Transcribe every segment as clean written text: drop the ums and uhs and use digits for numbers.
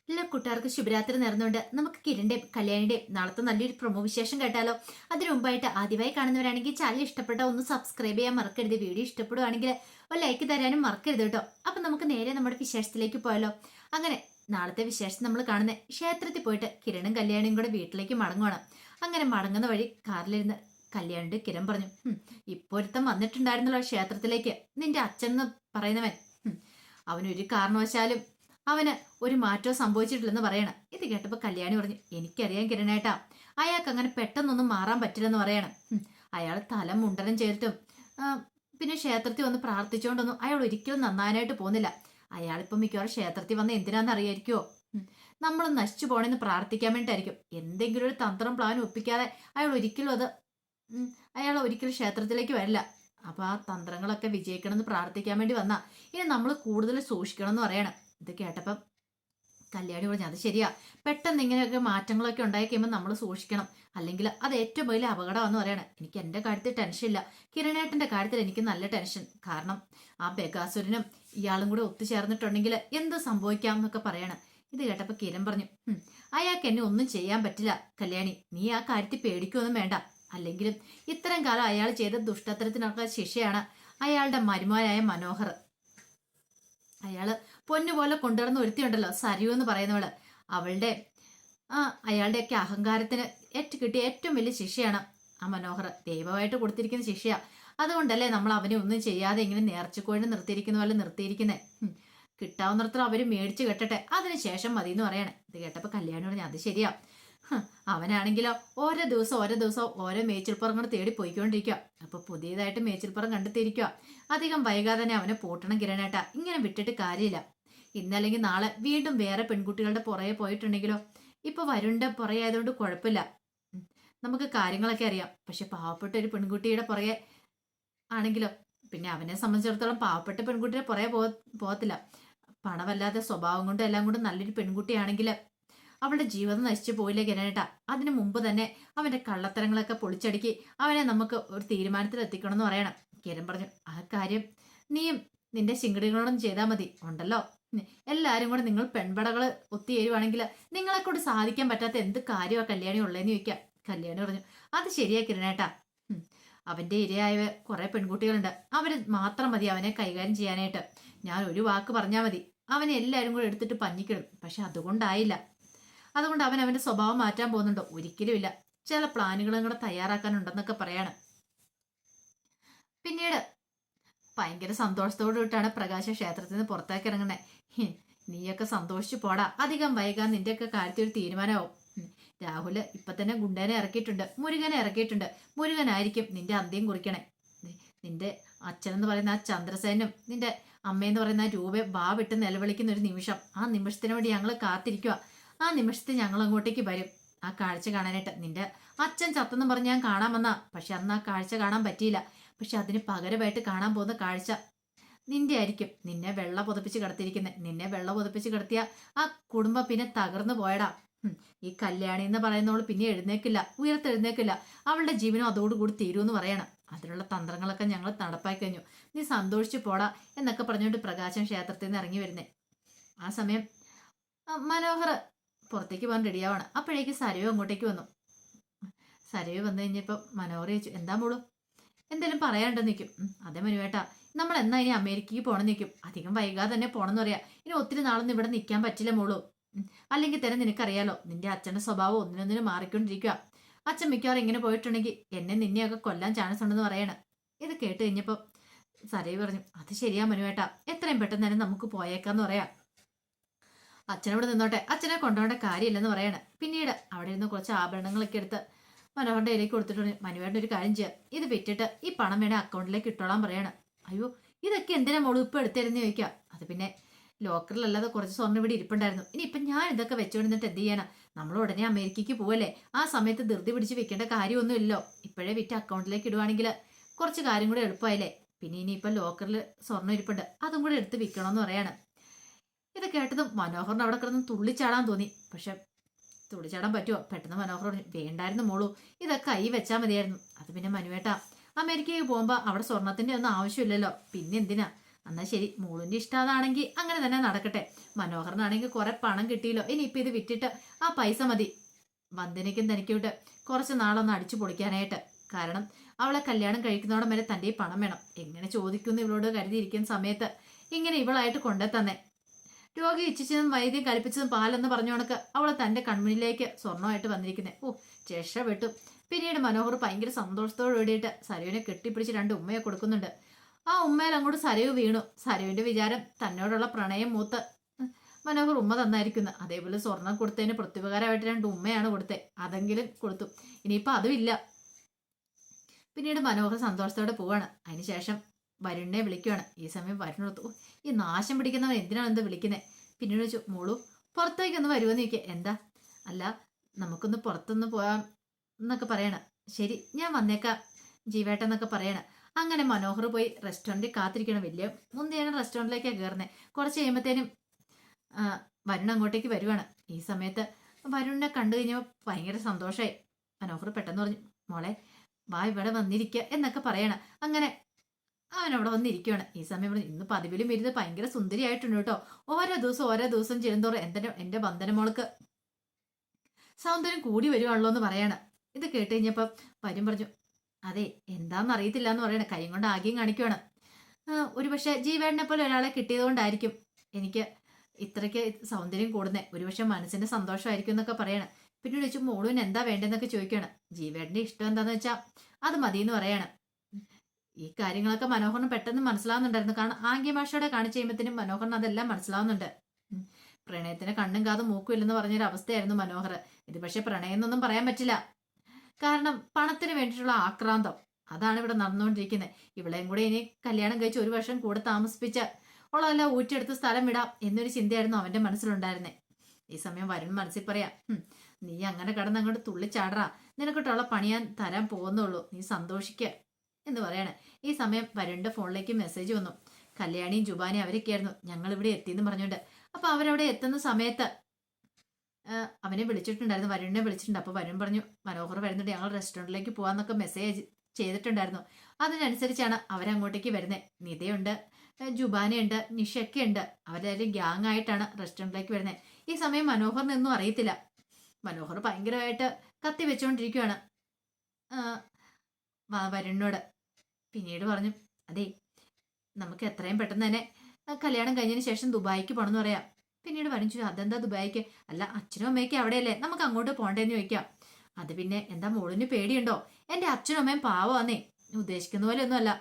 എല്ലാ കൂട്ടുകാർക്ക് ശുഭരാത്രി നേർന്നുകൊണ്ട് നമുക്ക് കിരണിന്റെയും കല്യാണിന്റെയും നാളത്തെ നല്ലൊരു പ്രൊമോ വിശേഷം കേട്ടാലോ. അതിനു മുമ്പായിട്ട് ആദ്യമായി കാണുന്നവരാണെങ്കിൽ ചാനൽ ഇഷ്ടപ്പെട്ട ഒന്ന് സബ്സ്ക്രൈബ് ചെയ്യാൻ മറക്കരുത്. വീഡിയോ ഇഷ്ടപ്പെടുവാണെങ്കിൽ ഒരു ലൈക്ക് തരാനും മറക്കരുത് കേട്ടോ. അപ്പൊ നമുക്ക് നേരെ നമ്മുടെ വിശേഷത്തിലേക്ക് പോയാലോ. അങ്ങനെ നാളത്തെ വിശേഷം നമ്മൾ കാണുന്നത് ക്ഷേത്രത്തിൽ പോയിട്ട് കിരണും കല്യാണിയും കൂടെ വീട്ടിലേക്ക് മടങ്ങുവാണ്. അങ്ങനെ മടങ്ങുന്ന വഴി കാറിലിരുന്ന് കല്യാണിന്റെ കിരൺ പറഞ്ഞു, ഇപ്പൊരുത്തം വന്നിട്ടുണ്ടായിരുന്നല്ലോ ക്ഷേത്രത്തിലേക്ക്, നിന്റെ അച്ഛൻ എന്ന് പറയുന്നവൻ. അവനൊരു കാരണവശാലും അവന് ഒരു മാറ്റവും സംഭവിച്ചിട്ടില്ലെന്ന് പറയണം. ഇത് കേട്ടപ്പോ കല്യാണി പറഞ്ഞു, എനിക്കറിയാം കിരണേട്ടാ, അയാൾക്ക് അങ്ങനെ പെട്ടെന്നൊന്നും മാറാൻ പറ്റില്ലെന്ന് പറയണം. അയാൾ തല മുണ്ടനം ചെയ്തിട്ടും പിന്നെ ക്ഷേത്രത്തിൽ വന്ന് പ്രാർത്ഥിച്ചുകൊണ്ടൊന്നും അയാൾ ഒരിക്കലും നന്നാനായിട്ട് പോകുന്നില്ല. അയാളിപ്പം മിക്കവാറും ക്ഷേത്രത്തിൽ വന്ന് എന്തിനാന്ന് അറിയായിരിക്കുമോ, നമ്മൾ നശിച്ചു പോണെന്ന് പ്രാർത്ഥിക്കാൻ വേണ്ടിയിട്ടായിരിക്കും. എന്തെങ്കിലും ഒരു തന്ത്രം പ്ലാൻ ഒപ്പിക്കാതെ അയാൾ ഒരിക്കലും ക്ഷേത്രത്തിലേക്ക് വരില്ല. അപ്പൊ ആ തന്ത്രങ്ങളൊക്കെ വിജയിക്കണമെന്ന് പ്രാർത്ഥിക്കാൻ വേണ്ടി വന്നാ ഇനി നമ്മൾ കൂടുതൽ സൂക്ഷിക്കണം എന്ന് പറയണം. ഇത് കേട്ടപ്പം കല്യാണി പറഞ്ഞു, അത് ശരിയാ, പെട്ടെന്ന് ഇങ്ങനെയൊക്കെ മാറ്റങ്ങളൊക്കെ ഉണ്ടായി കഴിയുമ്പോൾ നമ്മൾ സൂക്ഷിക്കണം, അല്ലെങ്കിൽ അത് ഏറ്റവും വലിയ അപകടമാണെന്ന് പറയണം. എനിക്ക് എൻ്റെ കാര്യത്തിൽ ടെൻഷൻ ഇല്ല, കിരണേട്ടൻ്റെ കാര്യത്തിൽ എനിക്ക് നല്ല ടെൻഷൻ. കാരണം ആ ബഗാസുരനും ഇയാളും കൂടെ ഒത്തുചേർന്നിട്ടുണ്ടെങ്കിൽ എന്ത് സംഭവിക്കാം എന്നൊക്കെ പറയണം. ഇത് കേട്ടപ്പോൾ കിരൺ പറഞ്ഞു, അയാൾക്ക് എന്നെ ഒന്നും ചെയ്യാൻ പറ്റില്ല കല്യാണി, നീ ആ കാര്യത്തിൽ പേടിക്കൊന്നും വേണ്ട. അല്ലെങ്കിലും ഇത്രയും കാലം അയാൾ ചെയ്ത ദുഷ്ടത്തരത്തിനൊക്കെ ശിക്ഷയാണ് അയാളുടെ മരുമകനായ മനോഹർ. അയാള് പൊന്നുപോലെ കൊണ്ടുവരുന്ന ഒരുത്തിയുണ്ടല്ലോ സരിയു എന്ന് പറയുന്നവള്, അവളുടെ അയാളുടെയൊക്കെ അഹങ്കാരത്തിന് കിട്ടിയ ഏറ്റവും വലിയ ശിക്ഷയാണ് ആ മനോഹർ ദൈവമായിട്ട് കൊടുത്തിരിക്കുന്ന ശിക്ഷയാ. അതുകൊണ്ടല്ലേ നമ്മൾ അവനെ ഒന്നും ചെയ്യാതെ ഇങ്ങനെ നേർച്ചക്കോഴിനെ നിർത്തിയിരിക്കുന്ന പോലെ നിർത്തിയിരിക്കുന്നത്. കിട്ടാവുന്നിടത്തോളം അവര് മേടിച്ചു കെട്ടട്ടെ, അതിനുശേഷം മതി എന്ന് പറയണേ. ഇത് കേട്ടപ്പോ കല്യാണി പറഞ്ഞു, അത് ശരിയാ, അവനാണെങ്കിലോ ഓരോ ദിവസം ഓരോ മേച്ചിൽപ്പുറങ്ങൾ തേടി പോയിക്കൊണ്ടിരിക്കുക. അപ്പൊ പുതിയതായിട്ട് മേച്ചിൽപ്പുറം കണ്ടെത്തിയിരിക്കുക. അധികം വൈകാതെ തന്നെ അവനെ പൂട്ടണം കിരണേട്ടാ, ഇങ്ങനെ വിട്ടിട്ട് കാര്യമില്ല. ഇന്നല്ലെങ്കിൽ നാളെ വീണ്ടും വേറെ പെൺകുട്ടികളുടെ പുറകെ പോയിട്ടുണ്ടെങ്കിലോ. ഇപ്പൊ വരുണിന്റെ പുറകെ ആയതുകൊണ്ട് കുഴപ്പമില്ല, നമുക്ക് കാര്യങ്ങളൊക്കെ അറിയാം. പക്ഷെ പാവപ്പെട്ട ഒരു പെൺകുട്ടിയുടെ പുറകെ ആണെങ്കിലോ, പിന്നെ അവനെ സംബന്ധിച്ചിടത്തോളം പാവപ്പെട്ട പെൺകുട്ടിയുടെ പുറകെ പോകത്തില്ല. പണമല്ലാതെ സ്വഭാവം കൊണ്ടും എല്ലാം കൊണ്ടും നല്ലൊരു പെൺകുട്ടിയാണെങ്കിൽ അവളുടെ ജീവിതം നശിച്ചു പോയില്ലേ കിരണേട്ടാ. അതിനു മുമ്പ് തന്നെ അവന്റെ കള്ളത്തരങ്ങളൊക്കെ പൊളിച്ചടുക്കി അവനെ നമുക്ക് ഒരു തീരുമാനത്തിൽ എത്തിക്കണം എന്ന് പറയണം. കിരൺ പറഞ്ഞു, ആ കാര്യം നീയും നിന്റെ ശിങ്കടികളോടും ചെയ്താൽ മതി. ഉണ്ടല്ലോ എല്ലാരും കൂടെ നിങ്ങൾ പെൺപടകള് ഒത്തുചേരുവാണെങ്കിൽ നിങ്ങളെ കൊണ്ട് സാധിക്കാൻ പറ്റാത്ത എന്ത് കാര്യമാണ് കല്യാണി ഉള്ളതെന്ന് ചോദിക്കാം. കല്യാണി പറഞ്ഞു, അത് ശരിയാ കിരണേട്ടാ, അവന്റെ ഇരയായ കുറെ പെൺകുട്ടികളുണ്ട്, അവര് മാത്രം മതി അവനെ കൈകാര്യം ചെയ്യാനായിട്ട്. ഞാൻ ഒരു വാക്ക് പറഞ്ഞാൽ മതി, അവനെ എല്ലാരും കൂടെ എടുത്തിട്ട് പഞ്ഞിക്കിടും. പക്ഷെ അതുകൊണ്ട് അവൻ അവന്റെ സ്വഭാവം മാറ്റാൻ പോകുന്നുണ്ടോ? ഒരിക്കലുമില്ല. ചില പ്ലാനുകളും കൂടെ തയ്യാറാക്കാനുണ്ടെന്നൊക്കെ പറയാണ്. പിന്നീട് ഭയങ്കര സന്തോഷത്തോടു കൂട്ടാണ് പ്രകാശ ക്ഷേത്രത്തിൽ നിന്ന് പുറത്തേക്ക് ഇറങ്ങണേ. നീയൊക്കെ സന്തോഷിച്ചു പോടാ, അധികം വൈകാൻ നിന്റെയൊക്കെ കാര്യത്തിൽ ഒരു തീരുമാനമാവും. രാഹുല് ഇപ്പൊ തന്നെ ഗുണ്ടനെ ഇറക്കിയിട്ടുണ്ട്, മുരുകനെ ഇറക്കിയിട്ടുണ്ട്. മുരുകനായിരിക്കും നിന്റെ അന്ത്യം കുറിക്കണേ. നിന്റെ അച്ഛനെന്ന് പറയുന്ന ആ ചന്ദ്രസേനും നിന്റെ അമ്മയെന്ന് പറയുന്ന ആ രൂപയെ വിട്ട് നിലവിളിക്കുന്ന ഒരു നിമിഷം, ആ നിമിഷത്തിന് വേണ്ടി ഞങ്ങൾ കാത്തിരിക്കുക. ആ നിമിഷത്തിൽ ഞങ്ങൾ അങ്ങോട്ടേക്ക് വരും ആ കാഴ്ച കാണാനായിട്ട്. നിന്റെ അച്ഛൻ ചത്തെന്നും പറഞ്ഞ് ഞാൻ കാണാൻ വന്നാ, പക്ഷെ അന്ന് ആ കാഴ്ച കാണാൻ പറ്റിയില്ല. പക്ഷെ അതിന് പകരമായിട്ട് കാണാൻ പോകുന്ന കാഴ്ച നിന്റെ ആയിരിക്കും. നിന്നെ വെള്ള പുതപ്പിച്ച് കിടത്തിയിരിക്കുന്നത്. നിന്നെ വെള്ള പുതപ്പിച്ച് കിടത്തിയ ആ കുടുംബം പിന്നെ തകർന്നു പോയടാ. ഈ കല്യാണി എന്ന് പറയുന്നവള് പിന്നെ എഴുന്നേക്കില്ല, ഉയർത്തെഴുന്നേക്കില്ല. അവളുടെ ജീവനും അതോടുകൂടി തീരുമെന്ന് പറയണം. അതിനുള്ള തന്ത്രങ്ങളൊക്കെ ഞങ്ങൾ നടപ്പാക്കി കഴിഞ്ഞു, നീ സന്തോഷിച്ചു പോടാ എന്നൊക്കെ പറഞ്ഞുകൊണ്ട് പ്രകാശം ക്ഷേത്രത്തിൽ നിന്ന് ഇറങ്ങി വരുന്നേ. ആ സമയം മനോഹർ പുറത്തേക്ക് പോകാൻ റെഡിയാവാണ്. അപ്പോഴേക്ക് സരയു അങ്ങോട്ടേക്ക് വന്നു. സരയു വന്നു കഴിഞ്ഞപ്പോ മനോഹർ ചോദിച്ചു, എന്താ മോളൂ, എന്തെങ്കിലും പറയാനുണ്ടെന്ന് നിൽക്കും. അതേ മനുവേട്ടാ, നമ്മൾ എന്നാ ഇനി അമേരിക്കയ്ക്ക് പോകണമെന്ന് നിൽക്കും. അധികം വൈകാതെ തന്നെ പോകണമെന്ന് പറയാം. ഇനി ഒത്തിരി നാളൊന്നും ഇവിടെ നിൽക്കാൻ പറ്റില്ല മോളൂ. അല്ലെങ്കിൽ തന്നെ നിനക്കറിയാലോ, നിന്റെ അച്ഛന്റെ സ്വഭാവം ഒന്നിനൊന്നിനും മാറിക്കൊണ്ടിരിക്കുക. അച്ഛൻ മിക്കവാറും ഇങ്ങനെ പോയിട്ടുണ്ടെങ്കിൽ എന്നെ നിന്നെയൊക്കെ കൊല്ലാൻ ചാൻസ് ഉണ്ടെന്ന് പറയണ. ഇത് കേട്ട് കഴിഞ്ഞപ്പോ സരയു പറഞ്ഞു, അത് ശരിയാ മനുവേട്ടാ, എത്രയും പെട്ടെന്ന് തന്നെ നമുക്ക് പോയേക്കാന്ന് പറയാം. അച്ഛനോട് നിന്നോട്ടെ, അച്ഛനെ കൊണ്ടുപോകേണ്ട കാര്യമില്ലെന്ന് പറയണേ. പിന്നീട് അവിടെ ഇരുന്ന് കുറച്ച് ആഭരണങ്ങളൊക്കെ എടുത്ത് മനോഹറിന്റെ കയ്യിലേക്ക് കൊടുത്തിട്ടുണ്ട്. മനുവേട്ടൻ ഒരു കാര്യം ചെയ്യാം, ഇത് വിറ്റിട്ട് ഈ പണം വേണേ അക്കൗണ്ടിലേക്ക് ഇട്ടോളാൻ പറയണം. അയ്യോ, ഇതൊക്കെ എന്തിനാ മോള് ഇപ്പൊ എടുത്തിരുന്ന് ചോദിക്കാം. അത് പിന്നെ ലോക്കറിലല്ലാതെ കുറച്ച് സ്വർണ്ണം ഇവിടെ ഇരിപ്പുണ്ടായിരുന്നു. ഇനി ഇപ്പൊ ഞാൻ ഇതൊക്കെ വെച്ചുകൊണ്ടിരുന്നിട്ട് എന്ത് ചെയ്യാനാ, നമ്മൾ ഉടനെ അമേരിക്കയ്ക്ക് പോവല്ലേ, ആ സമയത്ത് ധൃതി പിടിച്ച് വെക്കേണ്ട കാര്യമൊന്നുമില്ലല്ലോ. ഇപ്പോഴേ വിറ്റ് അക്കൗണ്ടിലേക്ക് ഇടുവാണെങ്കിൽ കുറച്ച് കാര്യം കൂടെ എളുപ്പമായില്ലേ. പിന്നെ ഇനിയിപ്പൊ ലോക്കറിൽ സ്വർണ്ണം ഇരിപ്പുണ്ട്, അതും കൂടെ എടുത്ത് വിൽക്കണമെന്ന് പറയാണ്. ഇത് കേട്ടതും മനോഹറിന് അവിടെ കിടന്ന് തുള്ളിച്ചാടാൻ തോന്നി. പക്ഷെ തുള്ളിച്ചാടാൻ പറ്റുമോ? പെട്ടെന്ന് മനോഹർ പറഞ്ഞു, വേണ്ടായിരുന്നു മോളൂ, ഇതൊക്കെ കൈ വെച്ചാൽ മതിയായിരുന്നു. അത് പിന്നെ മനുവേട്ടാ, അമേരിക്കയ്ക്ക് പോകുമ്പോ അവിടെ സ്വർണത്തിന്റെ ഒന്നും ആവശ്യമില്ലല്ലോ, പിന്നെ എന്തിനാ, എന്നാൽ ശരി, മോളിന്റെ ഇഷ്ടം അതാണെങ്കിൽ അങ്ങനെ തന്നെ നടക്കട്ടെ. മനോഹരനാണെങ്കിൽ കുറെ പണം കിട്ടിയല്ലോ, ഇനിയിപ്പോൾ ഇത് വിറ്റിട്ട് ആ പൈസ മതി വന്ദനയ്ക്കും തനിക്കൂട്ട് കുറച്ച് നാളൊന്ന് അടിച്ചു പൊളിക്കാനായിട്ട്. കാരണം അവളെ കല്യാണം കഴിക്കുന്നതോടെ വരെ തൻ്റെ ഈ പണം വേണം. എങ്ങനെ ചോദിക്കുന്നു ഇവളോട് കരുതിയിരിക്കുന്ന സമയത്ത് ഇങ്ങനെ ഇവളായിട്ട് കൊണ്ടേ തന്നെ. രോഗി ഇച്ഛിച്ചതും വൈദ്യം കൽപ്പിച്ചതും പാലെന്ന് പറഞ്ഞു കണക്ക് അവളെ തൻ്റെ കൺമുന്നിലേക്ക് സ്വർണ്ണമായിട്ട് വന്നിരിക്കുന്നത്. ഓ, രക്ഷപ്പെട്ടു. പിന്നീട് മനോഹർ ഭയങ്കര സന്തോഷത്തോട് കൂടിയിട്ട് സരുവിനെ കെട്ടിപ്പിടിച്ച് 2 ഉമ്മയെ കൊടുക്കുന്നുണ്ട്. ആ ഉമ്മയിൽ അങ്ങോട്ട് സരയു വീണു. സരുവിന്റെ വിചാരം തന്നോടുള്ള പ്രണയം മൂത്ത് മനോഹർ ഉമ്മ തന്നായിരിക്കുന്നു. അതേപോലെ സ്വർണം കൊടുത്തതിന് പ്രത്യുപകാരമായിട്ട് 2 ഉമ്മയാണ് കൊടുത്തത്. അതെങ്കിലും കൊടുത്തു. ഇനിയിപ്പോൾ അതുമില്ല. പിന്നീട് മനോഹർ സന്തോഷത്തോടെ പോവാണ്. അതിനുശേഷം വരുണിനെ വിളിക്കുവാണ്. ഈ സമയം വരുണോർത്തു, ഈ നാശം പിടിക്കുന്നവൻ എന്തിനാണ് എന്ത് വിളിക്കുന്നത്. പിന്നീട് വെച്ചു, മോളു പുറത്തേക്കൊന്ന് വരുമെന്ന് ചോദിക്കുക. എന്താ? അല്ല, നമുക്കൊന്ന് പുറത്തൊന്ന് പോവാം എന്നൊക്കെ പറയണം. ശരി, ഞാൻ വന്നേക്കാം ജീവേട്ടെന്നൊക്കെ പറയണം. അങ്ങനെ മനോഹർ പോയി റെസ്റ്റോറൻറ്റിൽ കാത്തിരിക്കണം. വലിയ മുന്തിയാണ് റെസ്റ്റോറൻറ്റിലേക്കാണ് കയറുന്നത്. കുറച്ച് കഴിയുമ്പോഴത്തേനും വരുൺ അങ്ങോട്ടേക്ക് വരുവാണ്. ഈ സമയത്ത് വരുണിനെ കണ്ടു കഴിഞ്ഞപ്പോൾ ഭയങ്കര സന്തോഷമായി. മനോഹർ പെട്ടെന്ന് പറഞ്ഞു, മോളെ വാ ഇവിടെ വന്നിരിക്കുക എന്നൊക്കെ പറയണം. അങ്ങനെ അവനവിടെ വന്നിരിക്കുകയാണ്. ഈ സമയം പറഞ്ഞു, ഇന്ന് പതിവിലും വരുന്നത് ഭയങ്കര സുന്ദരിയായിട്ടുണ്ട് കേട്ടോ. ഓരോ ദിവസം ചെല്ലുന്തോറും എൻ്റെ ബന്ധനമോൾക്ക് സൗന്ദര്യം കൂടി വരുവാണല്ലോ എന്ന് പറയാണ്. ഇത് കേട്ട് കഴിഞ്ഞപ്പോൾ വരും പറഞ്ഞു, അതെ എന്താണെന്ന് അറിയത്തില്ല എന്ന് പറയണ. കൈ കൊണ്ട് ആദ്യം കാണിക്കുവാണ്. ഒരുപക്ഷെ ജീവേട്ടനെ പോലെ ഒരാളെ കിട്ടിയതുകൊണ്ടായിരിക്കും എനിക്ക് ഇത്രയ്ക്ക് സൗന്ദര്യം കൂടുന്നത്. ഒരുപക്ഷെ മനസ്സിന്റെ സന്തോഷമായിരിക്കും എന്നൊക്കെ പറയണം. പിന്നെ വിളിച്ചു, മോളുവിന് എന്താ വേണ്ടെന്നൊക്കെ ചോദിക്കുകയാണ്. ജീവേട്ടന്റെ ഇഷ്ടം എന്താന്ന് വെച്ചാൽ അത് മതി എന്ന് പറയാണ്. ഈ കാര്യങ്ങളൊക്കെ മനോഹറിന് പെട്ടെന്ന് മനസ്സിലാവുന്നുണ്ടായിരുന്നു. കാരണം ആംഗ്യ ഭാഷയോടെ കാണിച്ചു കഴിയുമ്പോഴത്തേനും മനോഹറിന് അതെല്ലാം മനസ്സിലാവുന്നുണ്ട്. പ്രണയത്തിന് കണ്ണും കാതും മൂക്കും ഇല്ലെന്ന് പറഞ്ഞൊരു അവസ്ഥയായിരുന്നു മനോഹർ. ഇത് പക്ഷെ പ്രണയം എന്നൊന്നും പറയാൻ പറ്റില്ല. കാരണം പണത്തിന് വേണ്ടിയിട്ടുള്ള ആക്രാന്തം അതാണ് ഇവിടെ നടന്നുകൊണ്ടിരിക്കുന്നത്. ഇവളെയും കൂടെ ഇനി കല്യാണം കഴിച്ച് 1 വർഷം കൂടെ താമസിപ്പിച്ച് ഉള്ളതെല്ലാം ഊറ്റിയെടുത്ത് സ്ഥലം വിടാം എന്നൊരു ചിന്തയായിരുന്നു അവന്റെ മനസ്സിലുണ്ടായിരുന്നത്. ഈ സമയം വരുൺ മനസ്സിൽ പറയാ, നീ അങ്ങനെ കടന്ന് അങ്ങോട്ട് തുള്ളിച്ചാടറാ, നിനക്കിട്ടുള്ള പണി ഞാൻ തരാൻ പോകുന്നുള്ളൂ, നീ സന്തോഷിക്കുക എന്ന് പറയാണ്. ഈ സമയം വരുണിന്റെ ഫോണിലേക്ക് മെസ്സേജ് വന്നു. കല്യാണിയും ജുബാനിയും അവരൊക്കെയായിരുന്നു ഞങ്ങൾ ഇവിടെ എത്തിയെന്ന് പറഞ്ഞുകൊണ്ട്. അപ്പൊ അവരവിടെ എത്തുന്ന സമയത്ത് അവനെ വിളിച്ചിട്ടുണ്ടായിരുന്നു, വരുണിനെ വിളിച്ചിട്ടുണ്ട്. അപ്പോൾ വരുൺ പറഞ്ഞു, മനോഹർ വരുന്നുണ്ട്, ഞങ്ങൾ റെസ്റ്റോറൻറ്റിലേക്ക് പോകാമെന്നൊക്കെ മെസ്സേജ് ചെയ്തിട്ടുണ്ടായിരുന്നു. അതിനനുസരിച്ചാണ് അവരങ്ങോട്ടേക്ക് വരുന്നത്. നിതയുണ്ട്, ജുബാനയുണ്ട്, നിഷയൊക്കെ ഉണ്ട്. അവരെല്ലാവരും ഗ്യാങ് ആയിട്ടാണ് റെസ്റ്റോറൻറ്റിലേക്ക് വരുന്നത്. ഈ സമയം മനോഹറിനൊന്നും അറിയത്തില്ല. മനോഹർ ഭയങ്കരമായിട്ട് കത്തി വെച്ചുകൊണ്ടിരിക്കുകയാണ് വരുണിനോട്. പിന്നീട് പറഞ്ഞു, അതെ നമുക്ക് എത്രയും പെട്ടെന്ന് തന്നെ കല്യാണം കഴിഞ്ഞതിന് ശേഷം ദുബായിക്ക് പോകണമെന്ന് പറയാം. പിന്നീട് വരുൺ ചോദിച്ചു, അതെന്താ ദുബായിക്ക്? അല്ല അച്ഛനും അമ്മയൊക്കെ അവിടെയല്ലേ, നമുക്ക് അങ്ങോട്ട് പോകണ്ടേന്ന് ചോദിക്കാം. അത് പിന്നെ എന്താ മോളിന് പേടിയുണ്ടോ? എൻ്റെ അച്ഛനും അമ്മയും പാവന്നേ, ഉദ്ദേശിക്കുന്ന പോലെ ഒന്നുമല്ല.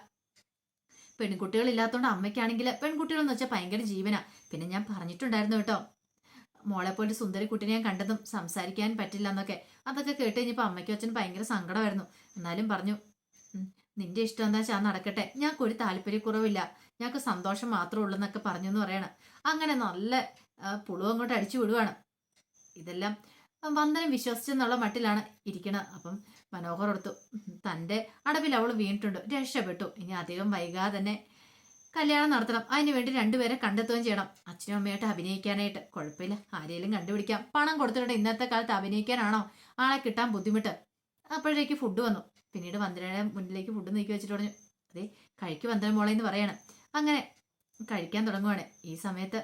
പെൺകുട്ടികളില്ലാത്തതുകൊണ്ട് അമ്മയ്ക്കാണെങ്കിൽ പെൺകുട്ടികളെന്ന് വെച്ചാൽ ഭയങ്കര ജീവനാ. പിന്നെ ഞാൻ പറഞ്ഞിട്ടുണ്ടായിരുന്നു കേട്ടോ, മോളെ പോലെ സുന്ദരി കുട്ടിനെ ഞാൻ കണ്ടതും സംസാരിക്കാൻ പറ്റില്ല എന്നൊക്കെ. അതൊക്കെ കേട്ട് കഴിഞ്ഞപ്പോൾ അമ്മയ്ക്കും അച്ഛനും ഭയങ്കര സങ്കടമായിരുന്നു. എന്നാലും പറഞ്ഞു, നിന്റെ ഇഷ്ടം എന്താ വെച്ചാൽ നടക്കട്ടെ, ഞങ്ങൾക്കൊരു താല്പര്യക്കുറവില്ല, ഞങ്ങൾക്ക് സന്തോഷം മാത്രമേ ഉള്ളൂ എന്നൊക്കെ പറഞ്ഞു എന്ന് പറയണം. അങ്ങനെ നല്ല പുളു അങ്ങോട്ട് അടിച്ചു വിടുവാണ്. ഇതെല്ലാം വന്ദനം വിശ്വസിച്ചെന്നുള്ള മട്ടിലാണ് ഇരിക്കണത്. അപ്പം മനോഹർ എടുത്തു, തൻ്റെ അടവിൽ അവൾ വീണിട്ടുണ്ട്, രക്ഷപ്പെട്ടു. ഇനി അധികം വൈകാതെ തന്നെ കല്യാണം നടത്തണം. അതിന് വേണ്ടി 2 പേരെ കണ്ടെത്തുകയും ചെയ്യണം. അച്ഛനും അമ്മയായിട്ട് അഭിനയിക്കാനായിട്ട് കുഴപ്പമില്ല, ആരെയും കണ്ടുപിടിക്കാം. പണം കൊടുത്തിട്ട് ഇന്നത്തെ കാലത്ത് അഭിനയിക്കാനാണോ ആളെ കിട്ടാൻ ബുദ്ധിമുട്ട്. അപ്പോഴേക്ക് ഫുഡ് വന്നു. പിന്നീട് വന്ദനയുടെ മുന്നിലേക്ക് ഫുഡ് നീക്കി വെച്ചിട്ട് പറഞ്ഞു, അതെ കഴിക്ക് വന്ദന മോളെ എന്ന് പറയണം. അങ്ങനെ കഴിക്കാൻ തുടങ്ങുവാണ്. ഈ സമയത്ത്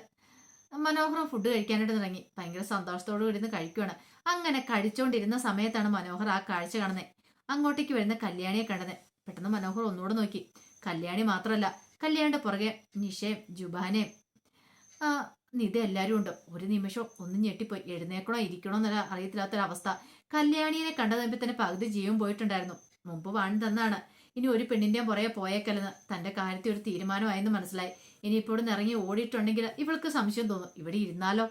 മനോഹറും ഫുഡ് കഴിക്കാനായിട്ട് തുടങ്ങി. ഭയങ്കര സന്തോഷത്തോടു കൂടി ഇരുന്ന് കഴിക്കുവാണ്. അങ്ങനെ കഴിച്ചുകൊണ്ടിരുന്ന സമയത്താണ് മനോഹർ ആ കാഴ്ച കാണുന്നത്. അങ്ങോട്ടേക്ക് വരുന്ന കല്യാണിയെ കണ്ടത്. പെട്ടെന്ന് മനോഹർ ഒന്നുകൂടെ നോക്കി. കല്യാണി മാത്രമല്ല, കല്യാണിയുടെ പുറകെ നിഷയും ജുബാനയും നിത എല്ലാവരും ഉണ്ട്. ഒരു നിമിഷം ഒന്നും ഞെട്ടിപ്പോയി. എഴുന്നേക്കണോ ഇരിക്കണോ എന്നല്ല അറിയത്തില്ലാത്തൊരവസ്ഥ. കല്യാണിയെ കണ്ടതുമ്പോൾ തന്നെ പകുതി ജീവൻ പോയിട്ടുണ്ടായിരുന്നു. മുമ്പ് വാണി തന്നാണ്, ഇനി ഒരു പെണ്ണിൻ്റെയും പുറകെ പോയേക്കല്ലെന്ന് തൻ്റെ കാര്യത്തിൽ ഒരു തീരുമാനമായെന്ന് മനസ്സിലായി. ഇനിയിപ്പോൾ ഇവിടെ ഇറങ്ങി ഓടിയിട്ടുണ്ടെങ്കിൽ ഇവൾക്ക് സംശയം തോന്നും, ഇവിടെ ഇരുന്നാലോ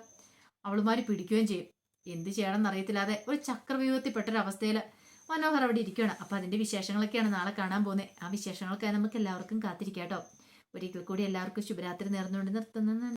അവളുമാര് പിടിക്കുകയും ചെയ്യും. എന്ത് ചെയ്യണമെന്ന് അറിയത്തില്ലാതെ ഒരു ചക്രവ്യൂഹത്തിൽപ്പെട്ടൊരവസ്ഥയിൽ മനോഹർ അവിടെ ഇരിക്കുകയാണ്. അപ്പം അതിൻ്റെ വിശേഷങ്ങളൊക്കെയാണ് നാളെ കാണാൻ പോകുന്നത്. ആ വിശേഷങ്ങൾക്കായി നമുക്ക് എല്ലാവർക്കും കാത്തിരിക്കാം കേട്ടോ. ഒരിക്കൽ കൂടി എല്ലാവർക്കും ശുഭരാത്രി നേർന്നുകൊണ്ട് നിർത്തുന്നു.